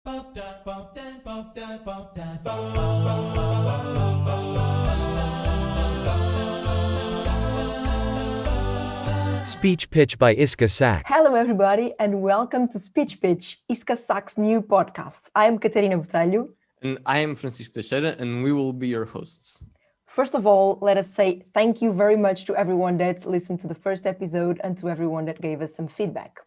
Speech Pitch by Iska Sak. Hello everybody and welcome to Speech Pitch, Iska Sak's new podcast. I am Catarina Botelho. And I am Francisco Teixeira, and we will be your hosts. First of all, let us say thank you very much to everyone that listened to the first episode and to everyone that gave us some feedback.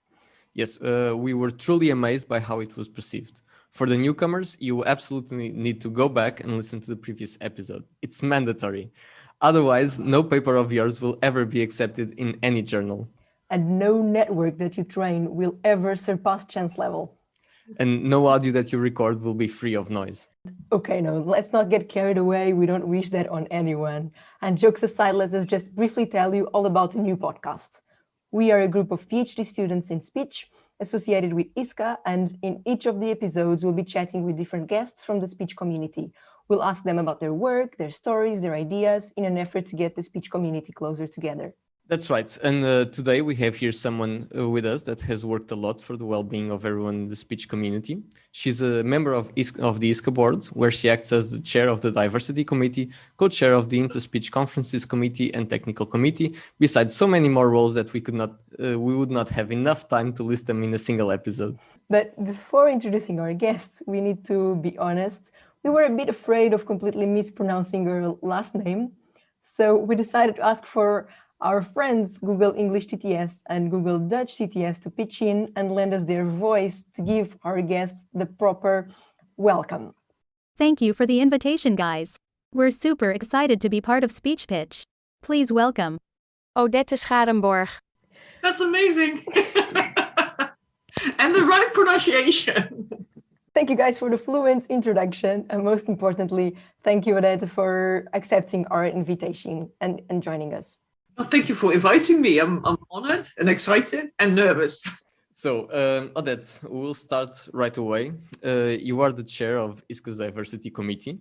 Yes, we were truly amazed by how it was perceived. For the newcomers, you absolutely need to go back and listen to the previous episode. It's mandatory. Otherwise, no paper of yours will ever be accepted in any journal. And no network that you train will ever surpass chance level. And no audio that you record will be free of noise. Okay, no, let's not get carried away. We don't wish that on anyone. And jokes aside, let us just briefly tell you all about the new podcast. We are a group of PhD students in speech associated with ISCA, and in each of the episodes, we'll be chatting with different guests from the speech community. We'll ask them about their work, their stories, their ideas, in an effort to get the speech community closer together. That's right. And today we have here someone with us that has worked a lot for the well-being of everyone in the speech community. She's a member of the ISCA board, where she acts as the chair of the diversity committee, co-chair of the Interspeech conferences committee and technical committee, besides so many more roles that we would not have enough time to list them in a single episode. But before introducing our guests, we need to be honest. We were a bit afraid of completely mispronouncing her last name. So we decided to ask for our friends Google English TTS and Google Dutch TTS to pitch in and lend us their voice to give our guests the proper welcome. Thank you for the invitation, guys. We're super excited to be part of Speech Pitch. Please welcome Odette Scharenborg. That's amazing. And the right pronunciation. Thank you guys for the fluent introduction. And most importantly, thank you, Odette, for accepting our invitation and joining us. Well, thank you for inviting me. I'm honored and excited and nervous. So, Odette, we'll start right away. You are the chair of ISCA's Diversity Committee.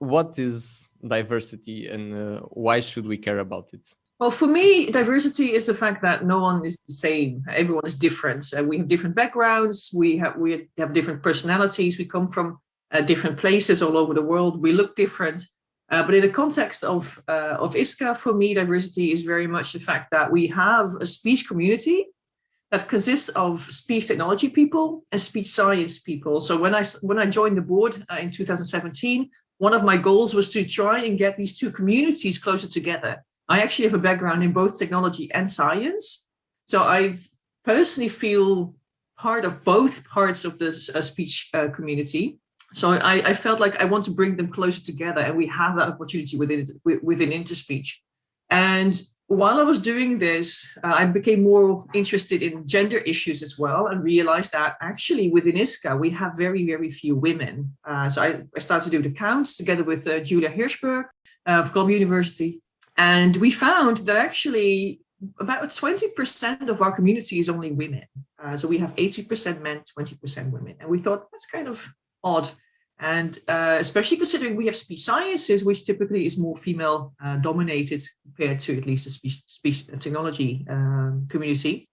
What is diversity and why should we care about it? Well, for me, diversity is the fact that no one is the same. Everyone is different. We have different backgrounds. We have different personalities. We come from different places all over the world. We look different. But in the context of ISCA, for me, diversity is very much the fact that we have a speech community that consists of speech technology people and speech science people. So when I joined the board in 2017, one of my goals was to try and get these two communities closer together. I actually have a background in both technology and science. So I personally feel part of both parts of the speech community. So I felt like I want to bring them closer together, and we have that opportunity within Interspeech. And while I was doing this, I became more interested in gender issues as well, and realized that actually within ISCA, we have very, very few women. So I started to do the counts together with Julia Hirschberg of Columbia University. And we found that actually about 20% of our community is only women. So we have 80% men, 20% women. And we thought that's kind of odd. And especially considering we have speech sciences, which typically is more female dominated compared to at least the speech technology community.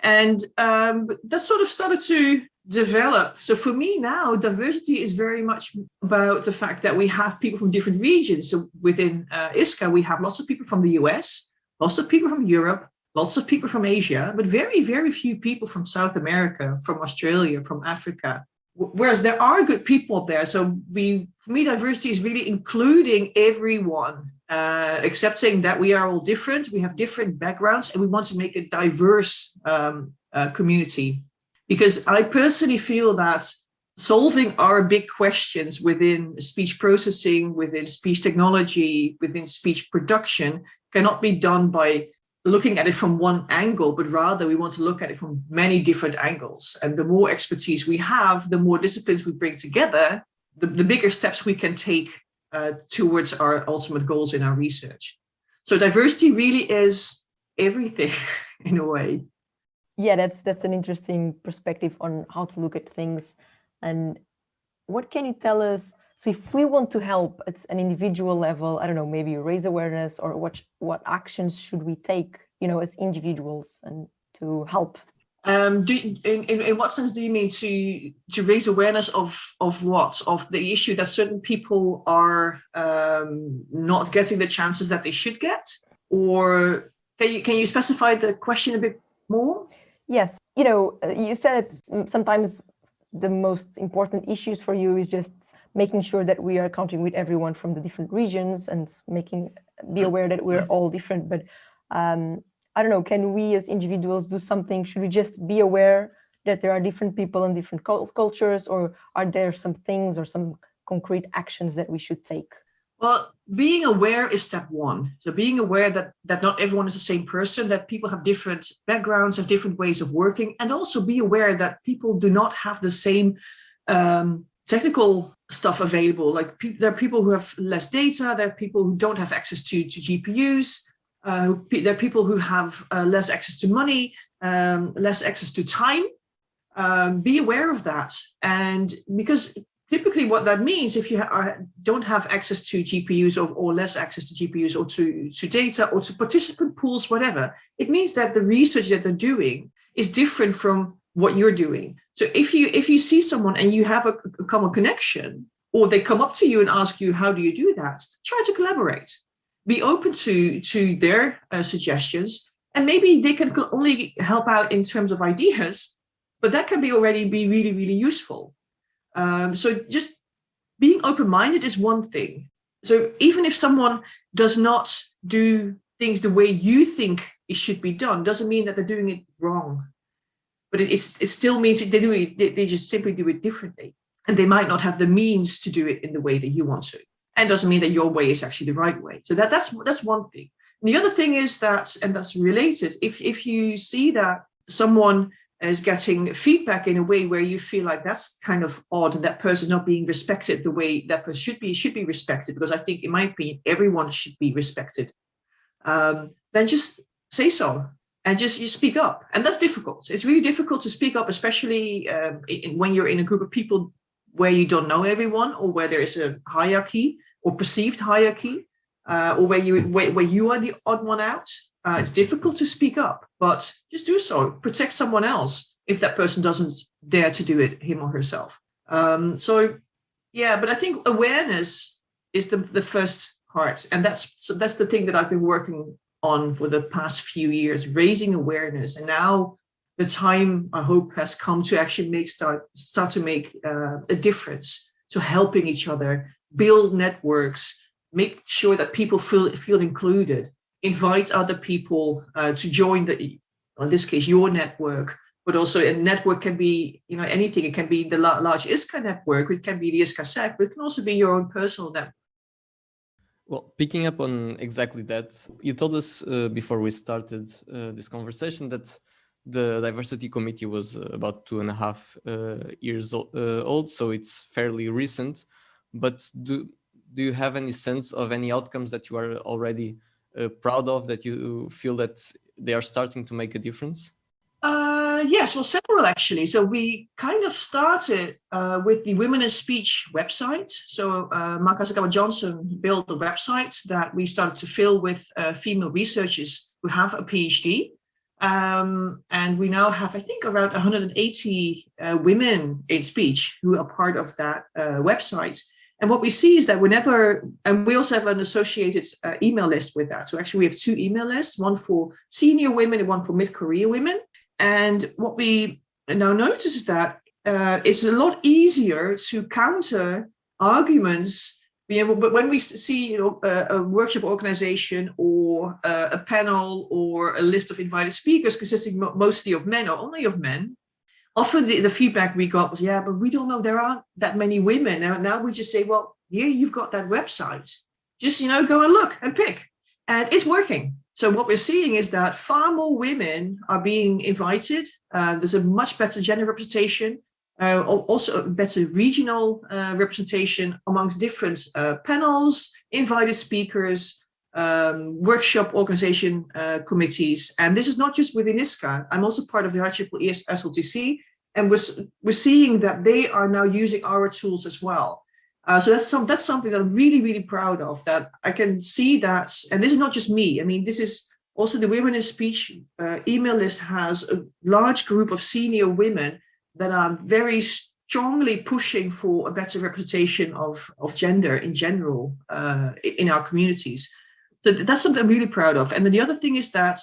And that sort of started to develop. So for me now, diversity is very much about the fact that we have people from different regions. So within ISCA, we have lots of people from the US, lots of people from Europe, lots of people from Asia, but very, very few people from South America, from Australia, from Africa. Whereas there are good people there. So for me, diversity is really including everyone, accepting that we are all different, we have different backgrounds, and we want to make a diverse community. Because I personally feel that solving our big questions within speech processing, within speech technology, within speech production cannot be done by looking at it from one angle, but rather we want to look at it from many different angles. And the more expertise we have, the more disciplines we bring together, the bigger steps we can take towards our ultimate goals in our research. So diversity really is everything in a way. Yeah, that's an interesting perspective on how to look at things. And what can you tell us? So if we want to help at an individual level, I don't know, maybe raise awareness, or what actions should we take, as individuals and to help? In what sense do you mean to raise awareness of what? Of the issue that certain people are not getting the chances that they should get? Or can you specify the question a bit more? Yes, you said sometimes the most important issues for you is just making sure that we are counting with everyone from the different regions and be aware that we're all different. But I don't know, can we as individuals do something? Should we just be aware that there are different people and different cultures, or are there some things or some concrete actions that we should take? Well, being aware is step one. So being aware that not everyone is the same person, that people have different backgrounds, have different ways of working, and also be aware that people do not have the same technical stuff available. Like there are people who have less data, there are people who don't have access to GPUs, there are people who have less access to money, less access to time. Be aware of that. And because typically what that means, if you don't have access to GPUs or less access to GPUs or to data or to participant pools, whatever, it means that the research that they're doing is different from what you're doing. So if you see someone and you have a common connection, or they come up to you and ask you, how do you do that? Try to collaborate. Be open to their suggestions, and maybe they can only help out in terms of ideas, but that can already be really, really useful. So just being open-minded is one thing. So even if someone does not do things the way you think it should be done, doesn't mean that they're doing it wrong. But it still means that they just simply do it differently. And they might not have the means to do it in the way that you want to. And doesn't mean that your way is actually the right way. So that's one thing. And the other thing is that, and that's related, if you see that someone is getting feedback in a way where you feel like that's kind of odd and that person not being respected the way that person should be respected, because I think in my opinion, everyone should be respected, then just say so and just you speak up. And that's difficult. It's really difficult to speak up, especially when you're in a group of people where you don't know everyone, or where there is a hierarchy or perceived hierarchy, or where you are the odd one out. It's difficult to speak up, but just do so. Protect someone else if that person doesn't dare to do it, him or herself. But I think awareness is the first part. And that's the thing that I've been working on for the past few years, raising awareness. And now the time, I hope, has come to actually start to make a difference. So helping each other, build networks, make sure that people feel included, invite other people to join in this case, your network. But also a network can be, anything. It can be the large ISCA network, it can be the ISCA SAC, but it can also be your own personal network. Well, picking up on exactly that, you told us before we started this conversation that the diversity committee was about 2.5 years old, so it's fairly recent. But do you have any sense of any outcomes that you are already proud of, that you feel that they are starting to make a difference? Yes, well, several actually. So we kind of started with the Women in Speech website. So Makasakawa Johnson built a website that we started to fill with female researchers who have a PhD. And we now have, I think, around 180 women in speech who are part of that website. And what we see is that and we also have an associated email list with that. So actually we have 2 email lists, one for senior women and one for mid-career women. And what we now notice is that it's a lot easier to counter arguments. But when we see a workshop organization or a panel or a list of invited speakers consisting mostly of men or only of men, often the feedback we got was, yeah, but we don't know, there aren't that many women. Now we just say, well, here you've got that website. Just, go and look and pick. And it's working. So what we're seeing is that far more women are being invited. There's a much better gender representation, also a better regional representation amongst different panels, invited speakers, workshop organization committees. And this is not just within ISCA. I'm also part of the IEEE SLTC, and we're seeing that they are now using our tools as well. So that's something that I'm really, really proud of, that I can see that, and this is not just me. I mean, this is also the Women in Speech email list has a large group of senior women that are very strongly pushing for a better representation of gender in general in our communities. So that's something I'm really proud of. And then the other thing is that,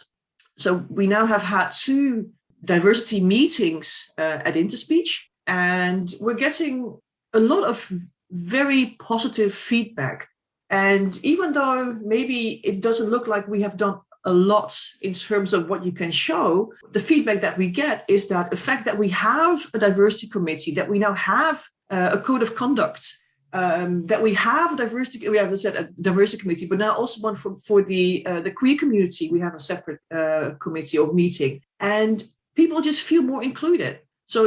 so we now have had 2 diversity meetings at Interspeech, and we're getting a lot of very positive feedback. And even though maybe it doesn't look like we have done a lot in terms of what you can show, the feedback that we get is that the fact that we have a diversity committee, that we now have a code of conduct, that we have a diversity, we have a diversity committee, but now also one for the queer community. We have a separate committee or meeting, and people just feel more included. So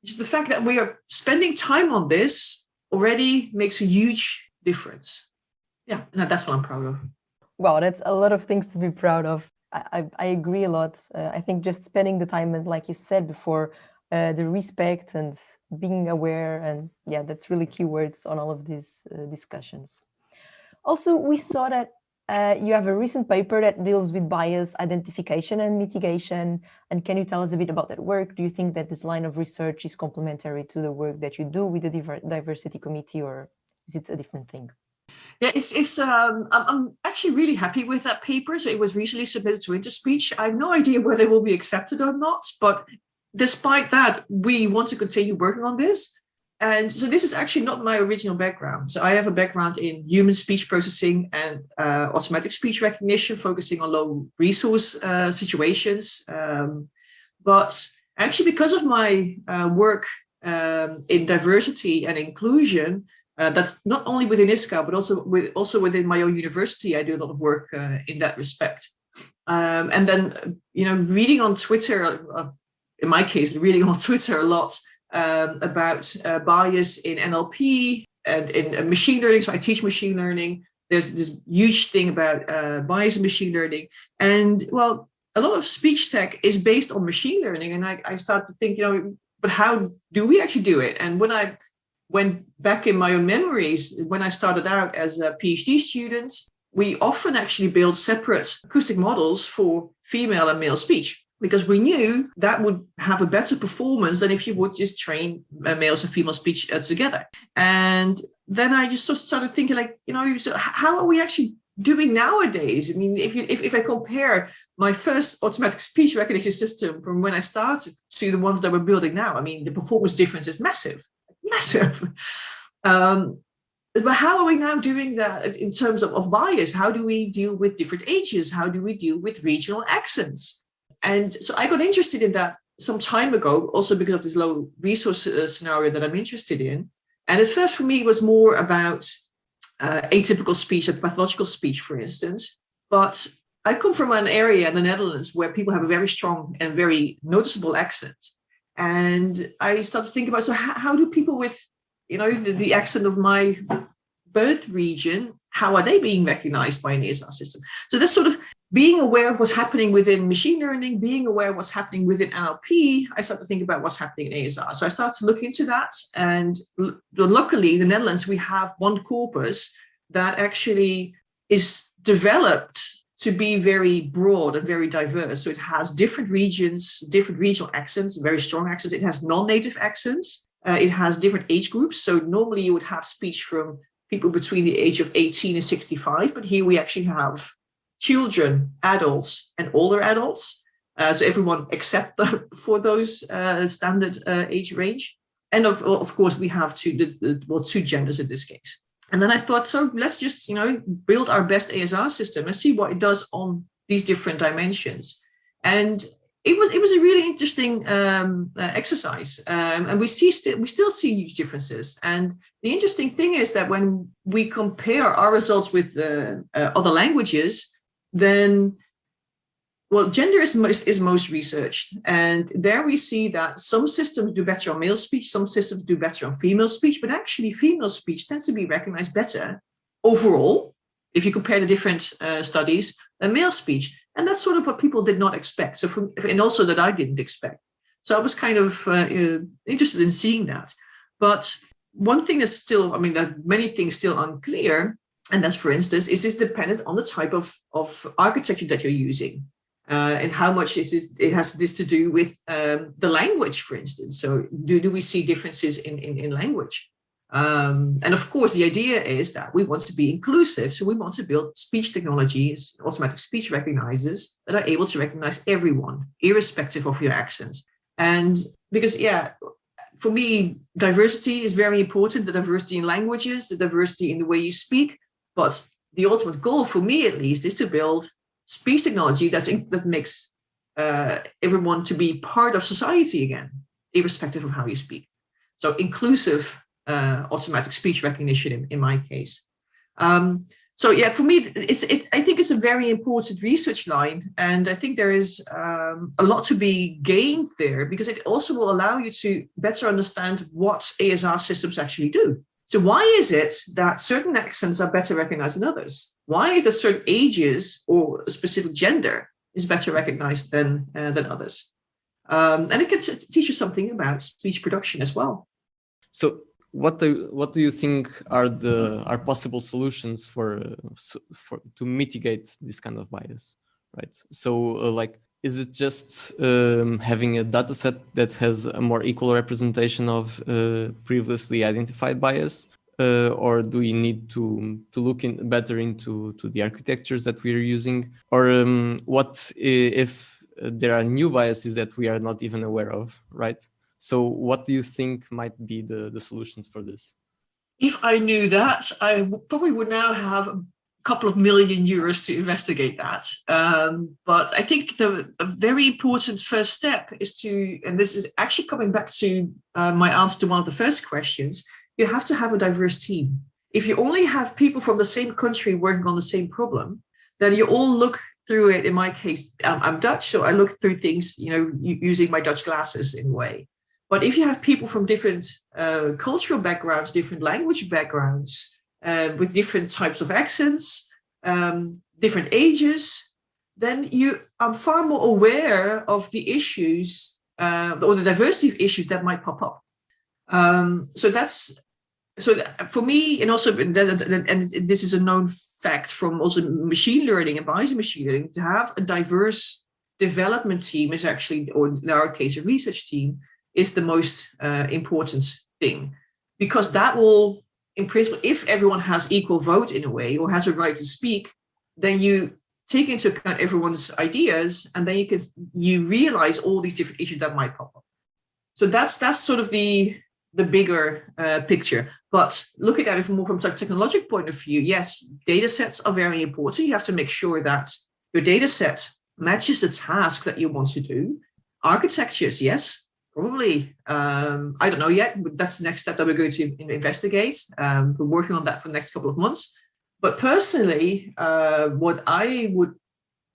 just the fact that we are spending time on this already makes a huge difference. Yeah, and that's what I'm proud of. Wow, that's a lot of things to be proud of. I agree a lot. I think just spending the time, and like you said before, the respect and being aware, and yeah, that's really keywords on all of these discussions. Also, we saw that you have a recent paper that deals with bias identification and mitigation. And can you tell us a bit about that work? Do you think that this line of research is complementary to the work that you do with the diversity committee, or is it a different thing? Yeah, I'm actually really happy with that paper. So it was recently submitted to Interspeech. I have no idea whether it will be accepted or not, but despite that, we want to continue working on this. And so this is actually not my original background. So I have a background in human speech processing and automatic speech recognition, focusing on low resource situations. But actually, because of my work in diversity and inclusion, that's not only within ISCA, but also within my own university, I do a lot of work in that respect. And then, reading on Twitter, in my case, reading on Twitter a lot about bias in NLP and in machine learning. So I teach machine learning. There's this huge thing about bias in machine learning. And well, a lot of speech tech is based on machine learning. And I started to think, but how do we actually do it? And when I went back in my own memories, when I started out as a PhD student, we often actually build separate acoustic models for female and male speech, because we knew that would have a better performance than if you would just train males and female speech together. And then I just sort of started thinking, so how are we actually doing nowadays? I mean, if I compare my first automatic speech recognition system from when I started to the ones that we're building now, I mean, the performance difference is massive. But how are we now doing that in terms of bias? How do we deal with different ages? How do we deal with regional accents? And so I got interested in that some time ago, also because of this low resource scenario that I'm interested in. And at first for me, it was more about atypical speech and pathological speech, for instance. But I come from an area in the Netherlands where people have a very strong and very noticeable accent. And I started to think about, so how do people with, the accent of my birth region, how are they being recognized by an ASR system? So this sort of being aware of what's happening within machine learning, being aware of what's happening within NLP, I started to think about what's happening in ASR. So I started to look into that. And luckily, in the Netherlands, we have one corpus that actually is developed to be very broad and very diverse. So it has different regions, different regional accents, very strong accents. It has non-native accents. It has different age groups. So normally you would have speech from people between the age of 18 and 65, but here we actually have children, adults, and older adults. So everyone except for those standard age range. And of course, we have two genders in this case. And then I thought, so let's just, build our best ASR system and see what it does on these different dimensions. And it was a really interesting exercise. And we still see huge differences. And the interesting thing is that when we compare our results with other languages, then, well, gender is most researched. And there we see that some systems do better on male speech, some systems do better on female speech, but actually female speech tends to be recognized better overall, if you compare the different studies, than male speech. And that's sort of what people did not expect. And also that I didn't expect. So I was kind of interested in seeing that. But one thing that's still, there are many things still unclear, And that's, for instance, is this dependent on the type of architecture that you're using? And how much it has this to do with the language, for instance. So do we see differences in language? And of course, the idea is that we want to be inclusive. So we want to build speech technologies, automatic speech recognizers that are able to recognize everyone, irrespective of your accents. And because, for me, diversity is very important, the diversity in languages, the diversity in the way you speak. But the ultimate goal, for me at least, is to build speech technology that makes everyone to be part of society again, irrespective of how you speak. So inclusive automatic speech recognition in my case. For me, I think it's a very important research line, and I think there is a lot to be gained there, because it also will allow you to better understand what ASR systems actually do. So why is it that certain accents are better recognized than others? Why is that certain ages or a specific gender is better recognized than others? And it can teach you something about speech production as well. So what do you think are possible solutions to mitigate this kind of bias, right? So is it just having a data set that has a more equal representation of previously identified bias, or do we need to look better into the architectures that we are using, or what if there are new biases that we are not even aware of, right? So what do you think might be the solutions for this? If I knew that, I probably would now have a couple of million euros to investigate that. But I think a very important first step is and this is actually coming back to my answer to one of the first questions, you have to have a diverse team. If you only have people from the same country working on the same problem, then you all look through it. In my case, I'm Dutch, so I look through things, using my Dutch glasses in a way. But if you have people from different cultural backgrounds, different language backgrounds, with different types of accents, different ages, then you are far more aware of the issues or the diversity of issues that might pop up. So for me, and also, and this is a known fact from also machine learning and bias in machine learning, to have a diverse development team is actually, or in our case, a research team, is the most important thing, because that will, in principle, if everyone has equal vote in a way, or has a right to speak, then you take into account everyone's ideas, and then you realize all these different issues that might pop up. So that's sort of the bigger picture. But looking at it from a technological point of view, yes, data sets are very important. You have to make sure that your data set matches the task that you want to do. Architectures, yes. Probably, I don't know yet, but that's the next step that we're going to investigate. We're working on that for the next couple of months. But personally,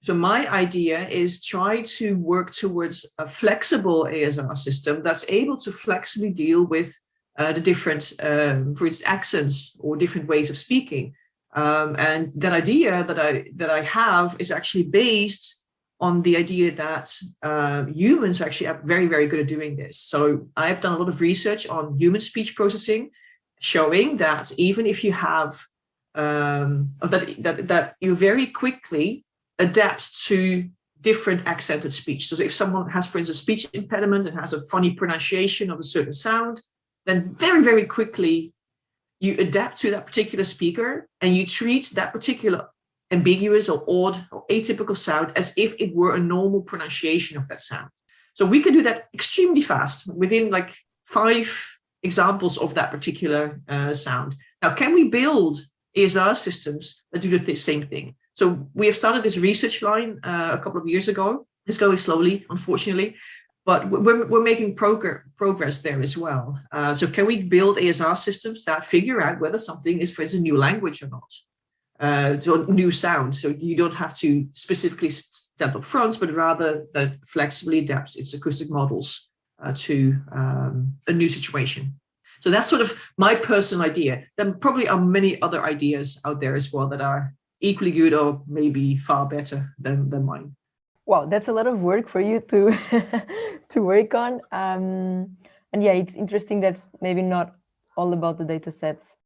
my idea is try to work towards a flexible ASR system that's able to flexibly deal with the different, for instance, accents or different ways of speaking. And that idea that I have is actually based on the idea that humans actually are very, very good at doing this. So I've done a lot of research on human speech processing, showing that even if you have that you very quickly adapt to different accented speech. So if someone has, for instance, speech impediment and has a funny pronunciation of a certain sound, then very, very quickly you adapt to that particular speaker and you treat that particular ambiguous or odd or atypical sound as if it were a normal pronunciation of that sound. So we can do that extremely fast within like 5 examples of that particular sound. Now, can we build ASR systems that do the same thing? So we have started this research line a couple of years ago. It's going slowly, unfortunately, but we're making progress there as well. So can we build ASR systems that figure out whether something is, for instance, a new language or not? So new sound. So you don't have to specifically stand up front, but rather that flexibly adapts its acoustic models to a new situation. So that's sort of my personal idea. There probably are many other ideas out there as well that are equally good or maybe far better than mine. Wow, that's a lot of work for you to to work on. And yeah, it's interesting that's maybe not all about the data sets.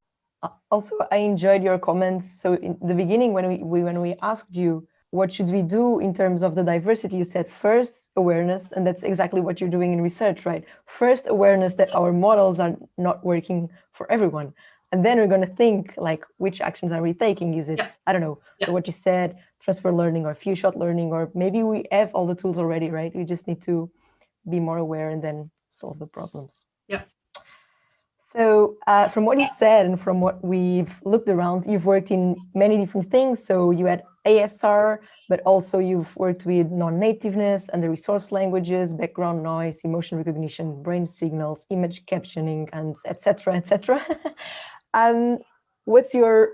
Also, I enjoyed your comments. So in the beginning, when we asked you what should we do in terms of the diversity, you said first awareness, and that's exactly what you're doing in research, right? First awareness that our models are not working for everyone. And then we're going to think like, which actions are we taking? Is it, I don't know, so what you said, transfer learning or few shot learning, or maybe we have all the tools already, right? We just need to be more aware and then solve the problems. Yeah. So from what you said and from what we've looked around, you've worked in many different things. So you had ASR, but also you've worked with non-nativeness and the resource languages, background noise, emotion recognition, brain signals, image captioning, and etc., etc. What's your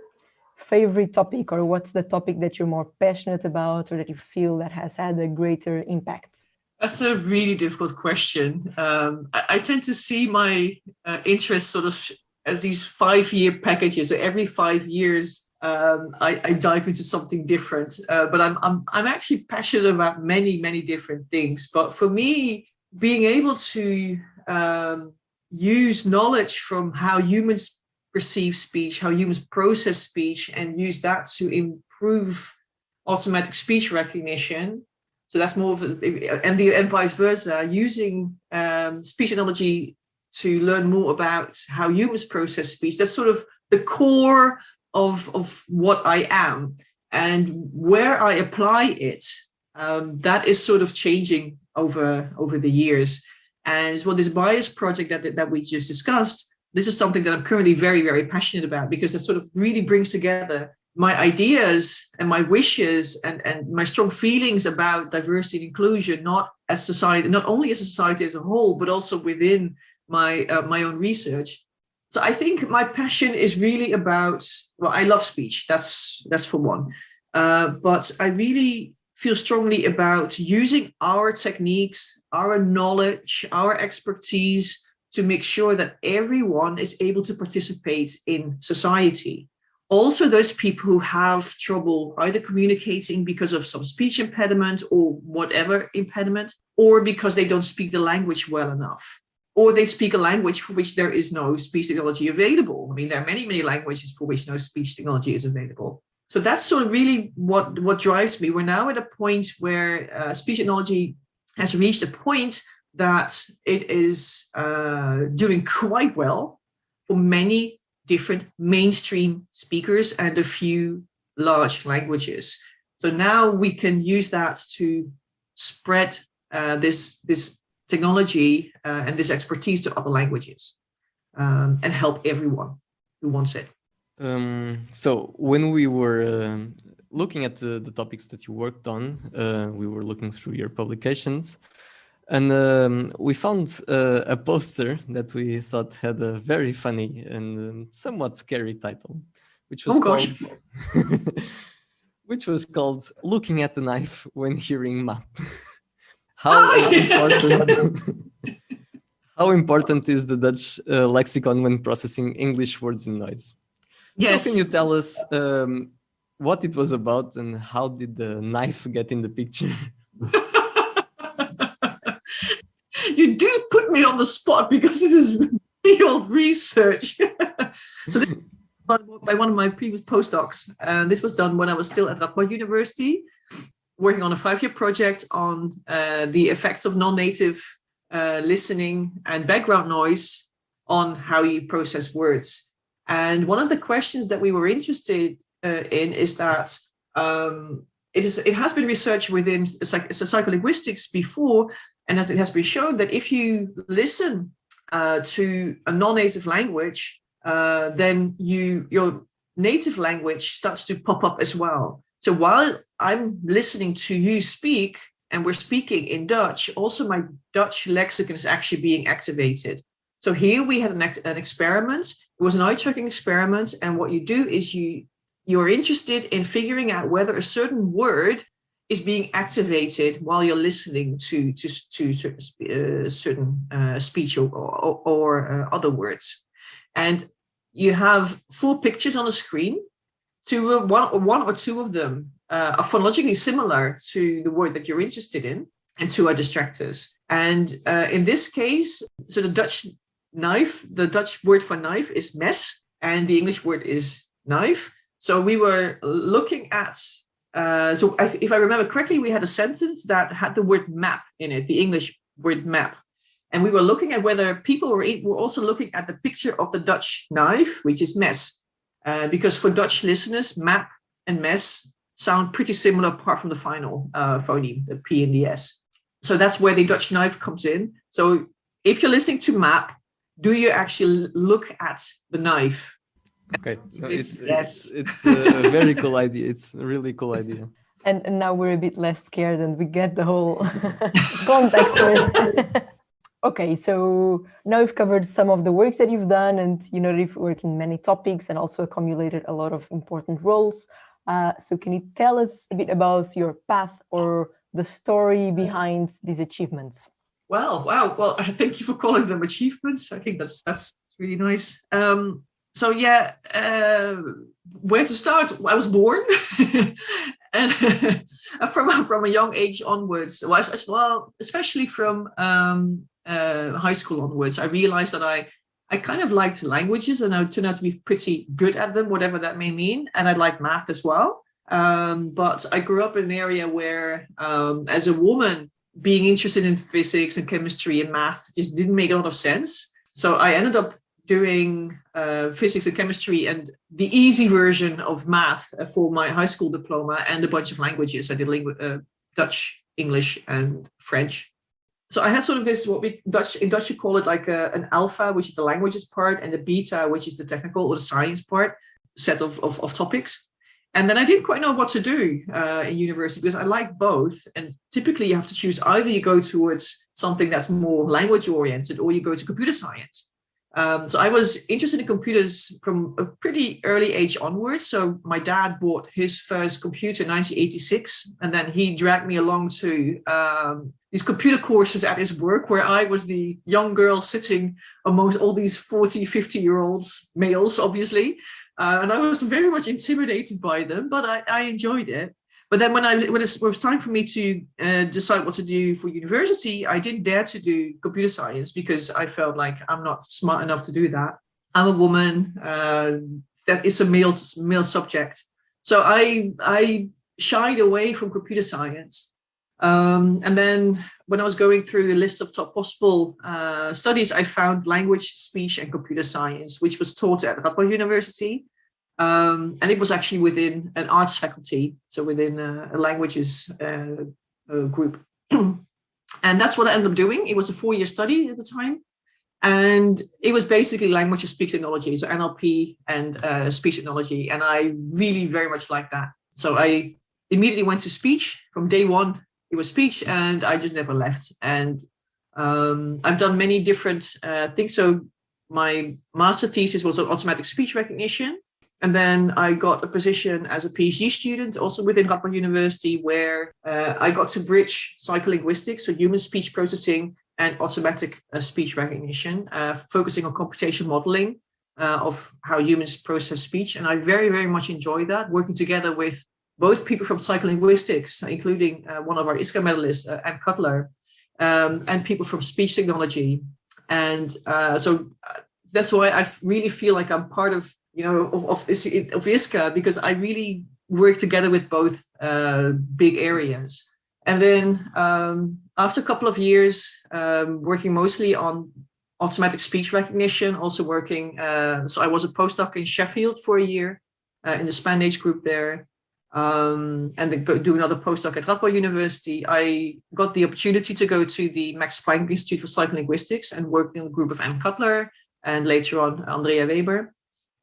favorite topic, or what's the topic that you're more passionate about, or that you feel that has had a greater impact? That's a really difficult question. I tend to see my interest sort of as these 5-year packages. So every 5 years, I dive into something different. But I'm actually passionate about many different things. But for me, being able to use knowledge from how humans perceive speech, how humans process speech, and use that to improve automatic speech recognition. So that's more of and vice versa, using speech technology to learn more about how humans process speech. That's sort of the core of what I am. And where I apply it, that is sort of changing over the years. And well, this bias project that we just discussed, this is something that I'm currently very passionate about, because it sort of really brings together my ideas and my wishes and my strong feelings about diversity and inclusion, not as society, not only as a society as a whole, but also within my own research. So I think my passion is really about, well, I love speech. That's for one. But I really feel strongly about using our techniques, our knowledge, our expertise to make sure that everyone is able to participate in society. Also, those people who have trouble either communicating because of some speech impediment or whatever impediment, or because they don't speak the language well enough, or they speak a language for which there is no speech technology available. I mean, there are many languages for which no speech technology is available. So that's sort of really what drives me. We're now at a point where speech technology has reached a point that it is doing quite well for many different mainstream speakers and a few large languages. So now we can use that to spread this technology and this expertise to other languages and help everyone who wants it. So when we were looking at the topics that you worked on, we were looking through your publications, and we found a poster that we thought had a very funny and somewhat scary title, which was which was called "Looking at the Knife When Hearing Map." How important is the Dutch lexicon when processing English words in noise? Yes. So can you tell us what it was about and how did the knife get in the picture? You do put me on the spot because it is real research. So this was by one of my previous postdocs. This was done when I was still at Radboud University, working on a 5-year project on the effects of non-native listening and background noise on how you process words. And one of the questions that we were interested in is that it has been researched within psycholinguistics before, and as it has been shown that if you listen to a non-native language, then your native language starts to pop up as well. So while I'm listening to you speak and we're speaking in Dutch, also my Dutch lexicon is actually being activated. So here we had an experiment. It was an eye-tracking experiment, and what you do is you're interested in figuring out whether a certain word is being activated while you're listening to certain speech or other words. And you have 4 pictures on the screen. One or two of them are phonologically similar to the word that you're interested in, and 2 are distractors. And in this case, so the Dutch word for knife is mes, and the English word is knife. So we were looking at, if I remember correctly, we had a sentence that had the word map in it, the English word map. And we were looking at whether people were also looking at the picture of the Dutch knife, which is mes. Because for Dutch listeners, map and mes sound pretty similar apart from the final phoneme, the P and the S. So that's where the Dutch knife comes in. So if you're listening to map, do you actually look at the knife? Okay, no, Yes. it's a very cool idea. It's a really cool idea. And now we're a bit less scared and we get the whole context for it. Okay, so now you've covered some of the works that you've done, and you've worked in many topics and also accumulated a lot of important roles. So can you tell us a bit about your path or the story behind these achievements? Wow. Well, thank you for calling them achievements. I think that's really nice. Where to start? I was born, and from a young age onwards, especially from high school onwards, I realized that I kind of liked languages, and I turned out to be pretty good at them, whatever that may mean. And I liked math as well. But I grew up in an area where, as a woman, being interested in physics and chemistry and math just didn't make a lot of sense. So I ended up doing physics and chemistry and the easy version of math for my high school diploma and a bunch of languages. I did Dutch, English, and French. So I had sort of this, in Dutch you call it like an alpha, which is the languages part, and the beta, which is the technical or the science part, set of topics. And then I didn't quite know what to do in university because I like both. And typically you have to choose, either you go towards something that's more language oriented or you go to computer science. So I was interested in computers from a pretty early age onwards. So my dad bought his first computer in 1986, and then he dragged me along to these computer courses at his work, where I was the young girl sitting amongst all these 40, 50-year-olds, males, obviously. And I was very much intimidated by them, but I enjoyed it. But then when it was time for me to decide what to do for university, I didn't dare to do computer science because I felt like I'm not smart enough to do that. I'm a woman. That is a male subject. So I shied away from computer science. And then when I was going through the list of top possible studies, I found language, speech, and computer science, which was taught at Radboud University. And it was actually within an arts faculty, so within a languages group. And that's what I ended up doing. It was a 4-year study at the time. And it was basically language and speech technology, so NLP and speech technology. And I really very much liked that. So I immediately went to speech. From day one, it was speech, and I just never left. And I've done many different things. So my master thesis was on automatic speech recognition. And then I got a position as a PhD student, also within Radboud University, where I got to bridge psycholinguistics, so human speech processing and automatic speech recognition, focusing on computational modeling of how humans process speech. And I very, very much enjoyed that, working together with both people from psycholinguistics, including one of our ISCA medalists, Anne Cutler, and people from speech technology. And so that's why I really feel like I'm part of ISCA, because I really work together with both big areas. And then after a couple of years, working mostly on automatic speech recognition, also working, so I was a postdoc in Sheffield for a year in the span age group there, and then do another postdoc at Radboud University. I got the opportunity to go to the Max Planck Institute for Psycholinguistics and work in a group of Anne Cutler and later on Andrea Weber.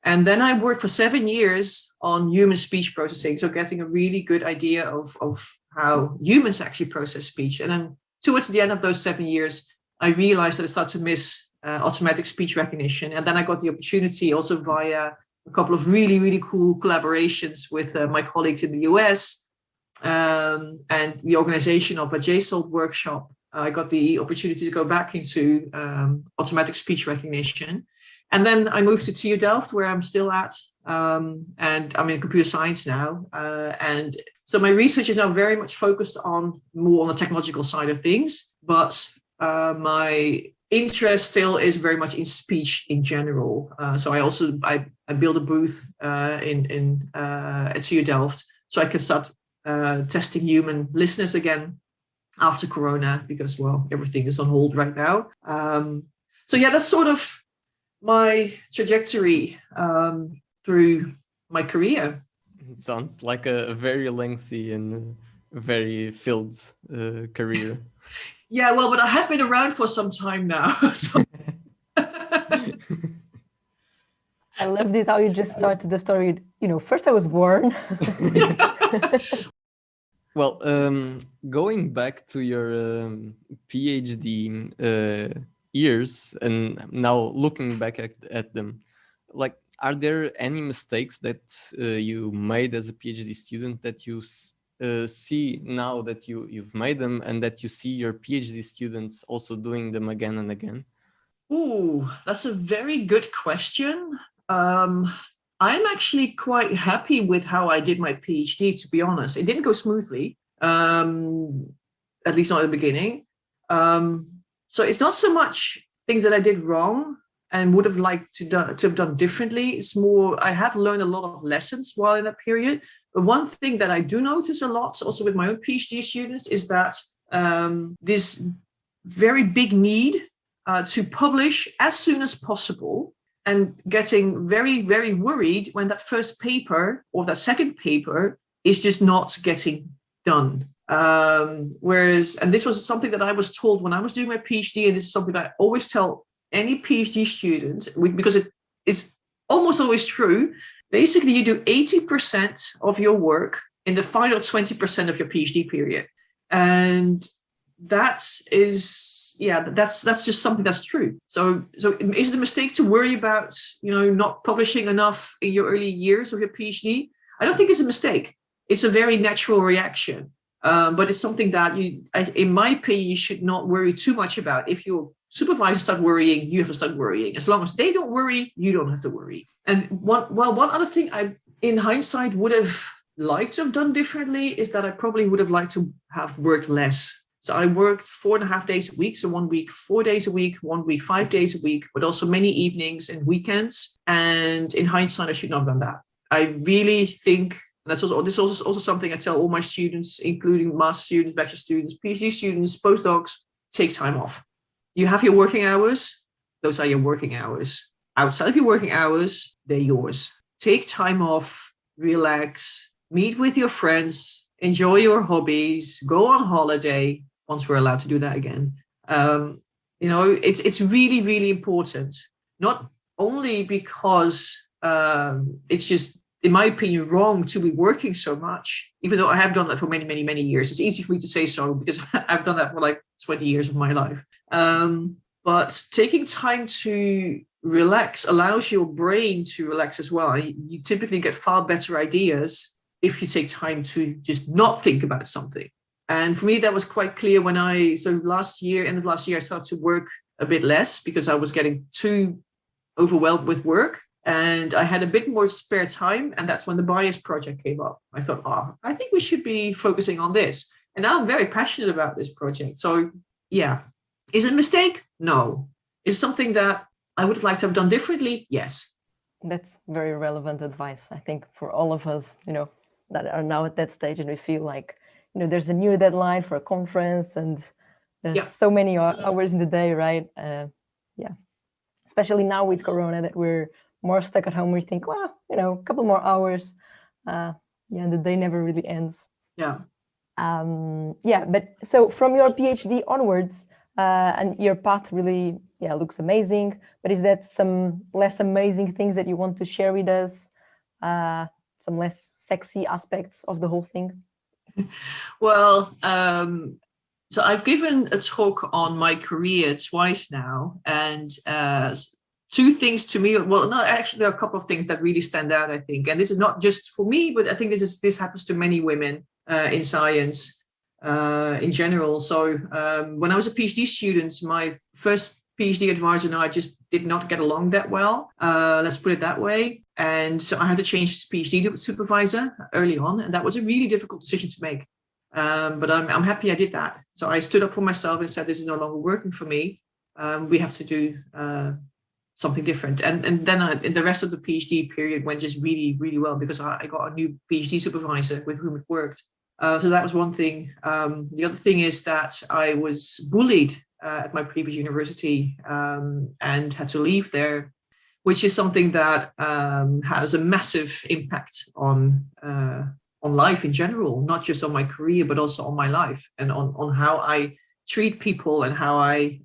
And then I worked for 7 years on human speech processing, so getting a really good idea of how humans actually process speech. And then towards the end of those 7 years, I realized that I started to miss automatic speech recognition. And then I got the opportunity also via a couple of really, really cool collaborations with my colleagues in the US and the organization of a JSOLD workshop. I got the opportunity to go back into automatic speech recognition. And then I moved to TU Delft, where I'm still at, and I'm in computer science now. And so my research is now very much focused on more on the technological side of things, but my interest still is very much in speech in general. So I build a booth at CU Delft, so I can start testing human listeners again after Corona, because everything is on hold right now. So yeah, that's sort of my trajectory through my career. It sounds like a very lengthy and very filled career. Yeah, well, but I have been around for some time now. So. I loved it how you just started the story. First I was born. Well, going back to your PhD years and now looking back at them, like, are there any mistakes that you made as a PhD student that you see now that you've made them, and that you see your PhD students also doing them again and again? Ooh, that's a very good question. I'm actually quite happy with how I did my PhD, to be honest. It didn't go smoothly, at least not at the beginning. So it's not so much things that I did wrong and would have liked to have done differently. It's more, I have learned a lot of lessons while in that period. But one thing that I do notice a lot, also with my own PhD students, is that this very big need to publish as soon as possible, and getting very, very worried when that first paper or that second paper is just not getting done. Whereas, and this was something that I was told when I was doing my PhD, and this is something I always tell any PhD student, because it's almost always true. Basically, you do 80% of your work in the final 20% of your PhD period. And that's just something that's true. So is it a mistake to worry about, not publishing enough in your early years of your PhD? I don't think it's a mistake. It's a very natural reaction. But it's something that in my opinion, you should not worry too much about. If your supervisors start worrying, you have to start worrying. As long as they don't worry, you don't have to worry. And one other thing I, in hindsight, would have liked to have done differently is that I probably would have liked to have worked less. So I worked 4.5 days a week. So 1 week, 4 days a week, 1 week, 5 days a week, but also many evenings and weekends. And in hindsight, I should not have done that. I really think this is also something I tell all my students, including master students, bachelor students, PhD students, postdocs: take time off. You have your working hours. Those are your working hours. Outside of your working hours, they're yours. Take time off, relax, meet with your friends, enjoy your hobbies, go on holiday, once we're allowed to do that again. It's really, really important. Not only because it's just, in my opinion, wrong to be working so much, even though I have done that for many, many, many years. It's easy for me to say so because I've done that for like 20 years of my life. But taking time to relax allows your brain to relax as well. You typically get far better ideas if you take time to just not think about something. And for me, that was quite clear when end of last year, I started to work a bit less because I was getting too overwhelmed with work. And I had a bit more spare time. And that's when the bias project came up. I thought, I think we should be focusing on this. And now I'm very passionate about this project. So yeah, is it a mistake? No. Is it something that I would have liked to have done differently? Yes. That's very relevant advice, I think, for all of us, that are now at that stage and we feel like, there's a new deadline for a conference and there's so many hours in the day, right? Especially now with Corona that we're more stuck at home, we think, a couple more hours. And the day never really ends. Yeah. But so from your PhD onwards, and your path really, looks amazing. But is that some less amazing things that you want to share with us? Some less sexy aspects of the whole thing? Well, so I've given a talk on my career twice now, and two things to me. Well, no, actually, there are a couple of things that really stand out, I think. And this is not just for me, but I think this happens to many women in science in general. So when I was a PhD student, my first PhD advisor and I just did not get along that well. Let's put it that way. And so I had to change PhD supervisor early on. And that was a really difficult decision to make. But I'm happy I did that. So I stood up for myself and said, this is no longer working for me. we have to do something different. And then in the rest of the PhD period went just really, really well because I got a new PhD supervisor with whom it worked. So that was one thing. The other thing is that I was bullied at my previous university and had to leave there, which is something that has a massive impact on life in general, not just on my career, but also on my life and on how I treat people and how I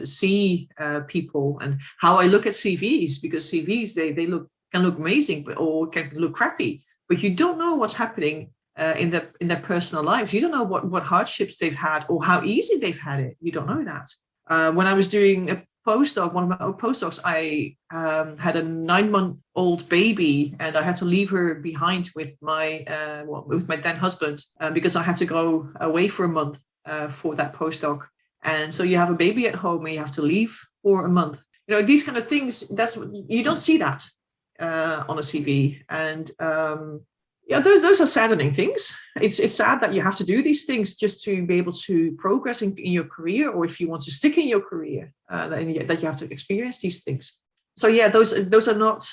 see people and how I look at CVs, because CVs, they can look amazing or can look crappy, but you don't know what's happening in their personal lives. You don't know what hardships they've had or how easy they've had it. You don't know that. When I was doing a postdoc, one of my postdocs, I had a 9-month-old baby, and I had to leave her behind with my then husband because I had to go away for a month for that postdoc. And so you have a baby at home and you have to leave for a month. You know, these kind of things. You don't see that on a CV, and those are saddening things. It's sad that you have to do these things just to be able to progress in your career, or if you want to stick in your career, that you have to experience these things. So yeah, those are not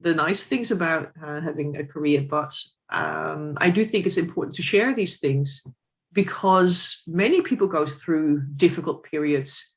the nice things about having a career, but I do think it's important to share these things because many people go through difficult periods.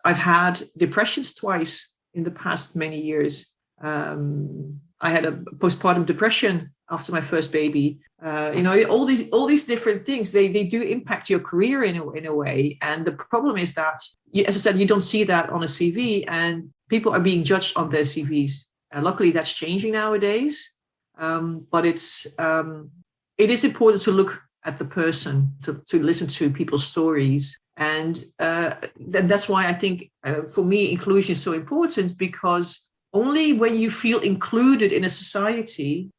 I've had depressions twice in the past many years. I had a postpartum depression after my first baby. All these different things, they do impact your career in a way. And the problem is that, as I said, you don't see that on a CV, and people are being judged on their CVs. Luckily, that's changing nowadays. But it is important to look at the person, to listen to people's stories. And that's why I think, for me, inclusion is so important, because only when you feel included in a society,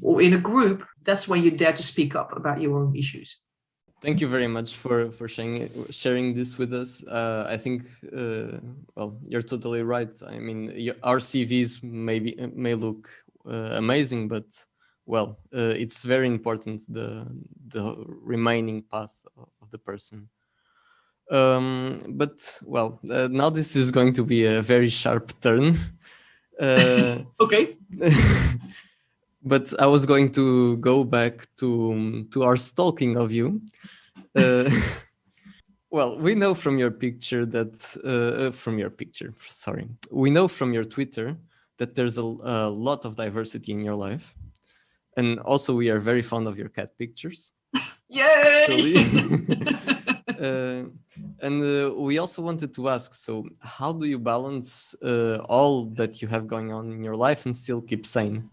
or in a group, that's when you dare to speak up about your own issues. Thank you very much for sharing this with us. I think, you're totally right. I mean, our CVs may look amazing, but it's very important, the remaining path of the person. Now this is going to be a very sharp turn. Okay. But I was going to go back to our stalking of you. We know from your picture we know from your Twitter that there's a lot of diversity in your life. And also we are very fond of your cat pictures. Yay! And we also wanted to ask, so how do you balance all that you have going on in your life and still keep sane?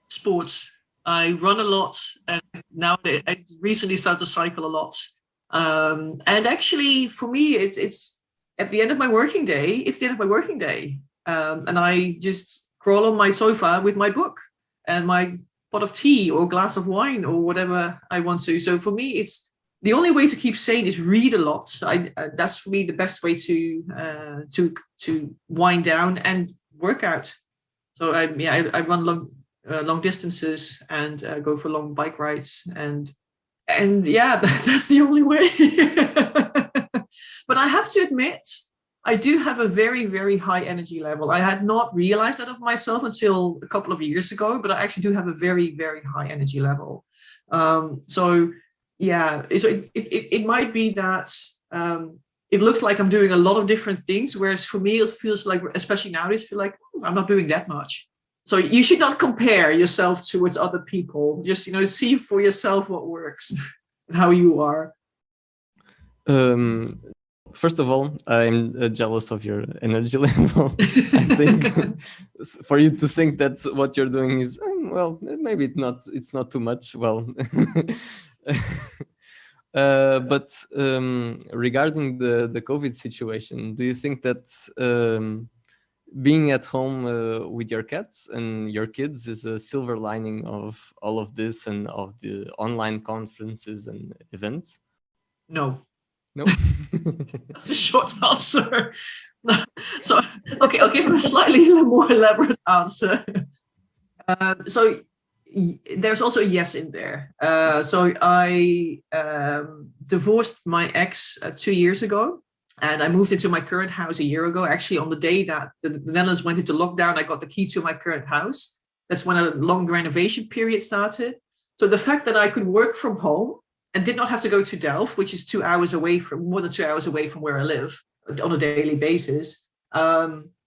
Sports. I run a lot, and now I recently started to cycle a lot. And actually, for me, it's at the end of my working day. It's the end of my working day, and I just crawl on my sofa with my book and my pot of tea or glass of wine or whatever I want to. So for me, it's the only way to keep sane is read a lot. That's for me the best way to wind down and work out. So I run long distances and go for long bike rides, and that's the only way. But I have to admit, I do have a very, very high energy level. I had not realized that of myself until a couple of years ago, but I actually do have a very, very high energy level. So it might be that it looks like I'm doing a lot of different things, whereas for me, it feels like, especially nowadays, feel like I'm not doing that much. So you should not compare yourself towards other people. Just, see for yourself what works and how you are. First of all, I'm jealous of your energy level. I think for you to think that what you're doing is, maybe it's not too much. But regarding the COVID situation, do you think that being at home with your cats and your kids is a silver lining of all of this and of the online conferences and events? No. No? That's a short answer. So, okay, I'll give a slightly more elaborate answer. So there's also a yes in there. So I divorced my ex 2 years ago. And I moved into my current house a year ago. Actually, on the day that the Netherlands went into lockdown, I got the key to my current house. That's when a long renovation period started. So the fact that I could work from home and did not have to go to Delft, which is more than 2 hours away from where I live on a daily basis,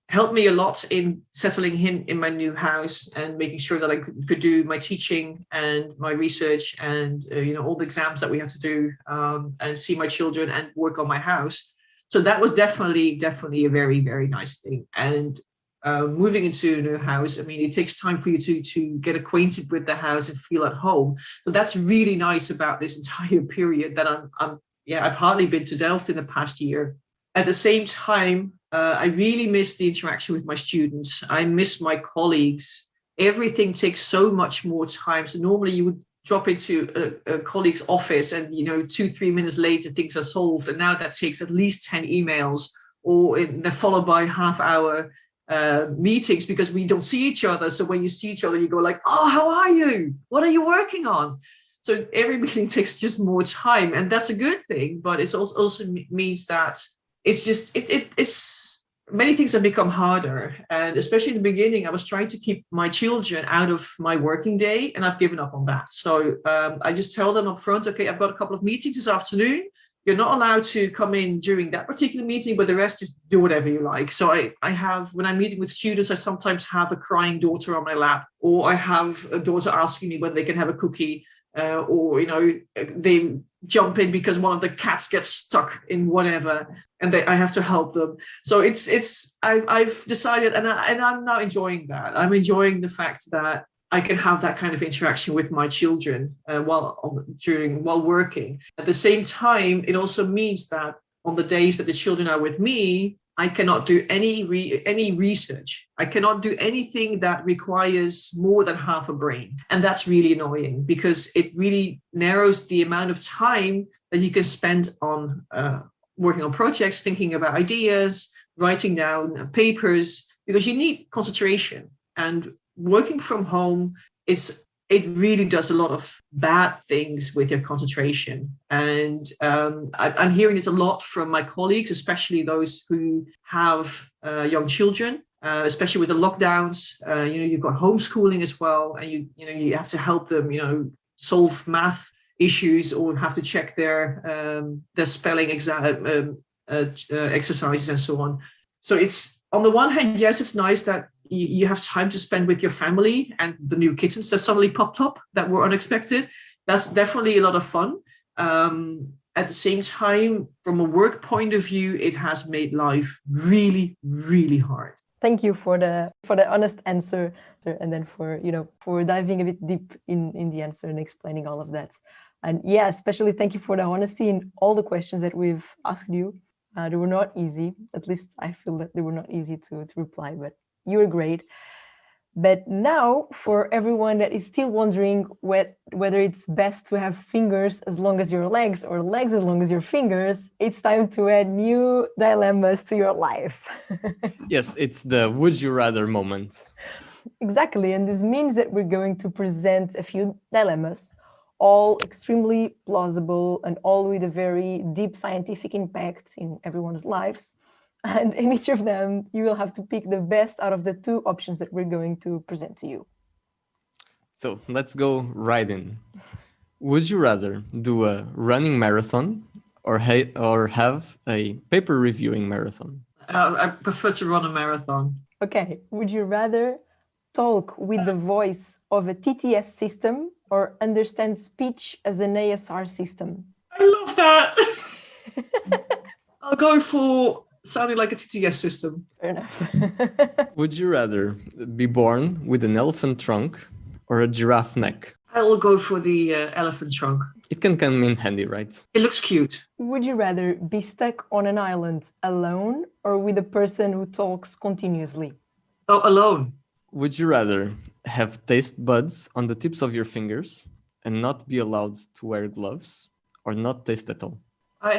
helped me a lot in settling in my new house and making sure that I could do my teaching and my research and all the exams that we have to do, and see my children and work on my house. So that was definitely a very, very nice thing. And moving into a new house, I mean, it takes time for you to get acquainted with the house and feel at home. But that's really nice about this entire period that I've hardly been to Delft in the past year. At the same time, I really miss the interaction with my students. I miss my colleagues. Everything takes so much more time. So normally you would drop into a colleague's office and 2-3 minutes later things are solved, and now that takes at least 10 emails, or they're followed by half-hour meetings because we don't see each other. So when you see each other, you go like, oh, how are you, what are you working on? So every meeting takes just more time, and that's a good thing, but it also means that it's many things have become harder. And especially in the beginning, I was trying to keep my children out of my working day, and I've given up on that. So I just tell them up front, okay, I've got a couple of meetings this afternoon. You're not allowed to come in during that particular meeting, but the rest, just do whatever you like. So I have, when I'm meeting with students, I sometimes have a crying daughter on my lap, or I have a daughter asking me when they can have a cookie, or they jump in because one of the cats gets stuck in whatever, and I have to help them. So I've decided, and I'm now enjoying that. I'm enjoying the fact that I can have that kind of interaction with my children while working. At the same time, it also means that on the days that the children are with me, I cannot do any research. I cannot do anything that requires more than half a brain. And that's really annoying because it really narrows the amount of time that you can spend on working on projects, thinking about ideas, writing down papers, because you need concentration. And working from home, it really does a lot of bad things with your concentration. And I'm hearing this a lot from my colleagues, especially those who have young children, especially with the lockdowns. You've got homeschooling as well, and you have to help them, solve math issues or have to check their spelling exercises and so on. So it's, on the one hand, yes, it's nice that you have time to spend with your family and the new kittens that suddenly popped up that were unexpected. That's definitely a lot of fun. At the same time, from a work point of view, it has made life really, really hard. Thank you for the honest answer, and then for diving a bit deep in the answer and explaining all of that. And yeah, especially thank you for the honesty in all the questions that we've asked you. They were not easy. At least I feel that they were not easy to reply, but you were great. But now, for everyone that is still wondering whether it's best to have fingers as long as your legs or legs as long as your fingers, it's time to add new dilemmas to your life. Yes, it's the would you rather moment. Exactly, and this means that we're going to present a few dilemmas, all extremely plausible and all with a very deep scientific impact in everyone's lives. And in each of them, you will have to pick the best out of the two options that we're going to present to you. So let's go right in. Would you rather do a running marathon or have a paper reviewing marathon? I prefer to run a marathon. Okay, would you rather talk with the voice of a TTS system or understand speech as an ASR system? I love that. I'll go for sounding like a TTS system. Fair enough. Would you rather be born with an elephant trunk or a giraffe neck? I will go for the elephant trunk. It can come in handy, right? It looks cute. Would you rather be stuck on an island alone or with a person who talks continuously? Oh, alone. Would you rather have taste buds on the tips of your fingers and not be allowed to wear gloves, or not taste at all? I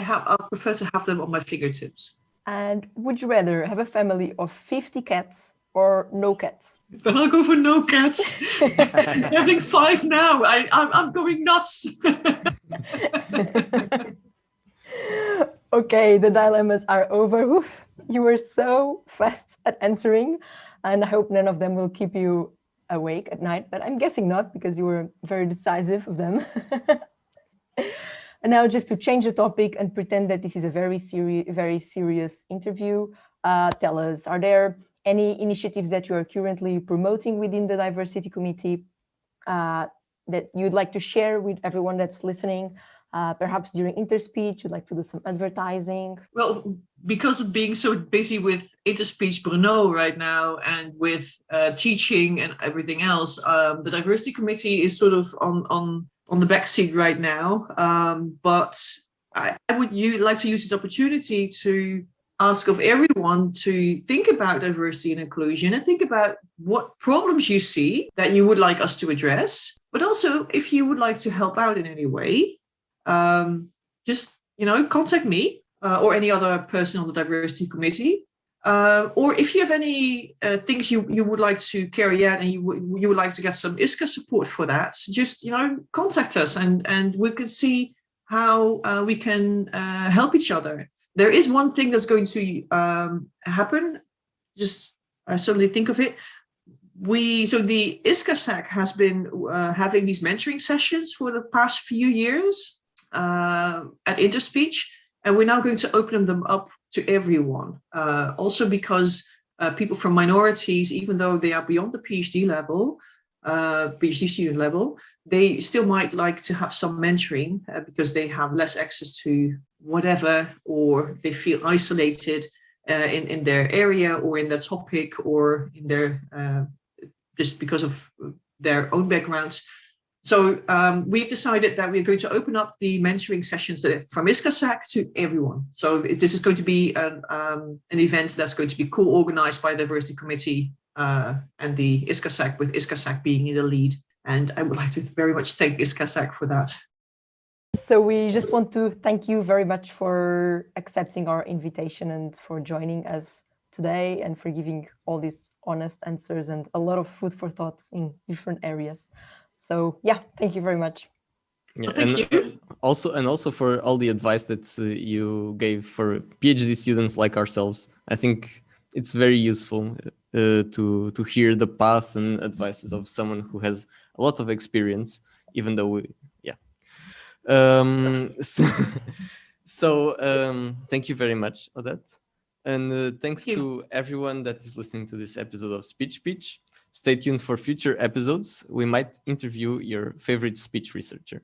prefer to have them on my fingertips. And would you rather have a family of 50 cats or no cats? Then I'll go for no cats. Having 5 now, I'm going nuts. Okay, the dilemmas are over. Oof, you were so fast at answering, and I hope none of them will keep you awake at night, but I'm guessing not because you were very decisive of them. And now just to change the topic and pretend that this is a very serious interview, tell us, are there any initiatives that you are currently promoting within the diversity committee that you'd like to share with everyone that's listening? Perhaps during interspeech, you'd like to do some advertising? Well, because of being so busy with interspeech Brno right now and with teaching and everything else, the diversity committee is sort of on the back seat right now. But I would like to use this opportunity to ask of everyone to think about diversity and inclusion and think about what problems you see that you would like us to address, but also if you would like to help out in any way. Just contact me or any other person on the diversity committee, or if you have any things you would like to carry out and you would like to get some ISCA support for that, just contact us and we can see how we can help each other. There is one thing that's going to happen. Just suddenly think of it. So the ISCA SAC has been having these mentoring sessions for the past few years at interspeech, and we're now going to open them up to everyone. Also because people from minorities, even though they are beyond the PhD level, PhD student level, they still might like to have some mentoring because they have less access to whatever, or they feel isolated in their area or in their topic or in their just because of their own backgrounds. So we've decided that we're going to open up the mentoring sessions from ISCA-SAC to everyone. So this is going to be an event that's going to be co-organized by the Diversity Committee and the ISCA-SAC, with ISCA-SAC being in the lead. And I would like to very much thank ISCA-SAC for that. So we just want to thank you very much for accepting our invitation and for joining us today and for giving all these honest answers and a lot of food for thoughts in different areas. So yeah, thank you very much. Yeah, and also for all the advice that you gave for PhD students like ourselves. I think it's very useful to hear the path and advices of someone who has a lot of experience, even though thank you very much, Odette. And thanks to everyone that is listening to this episode of Speech Pitch. Stay tuned for future episodes. We might interview your favorite speech researcher.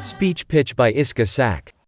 Speech Pitch by ISCA SAC.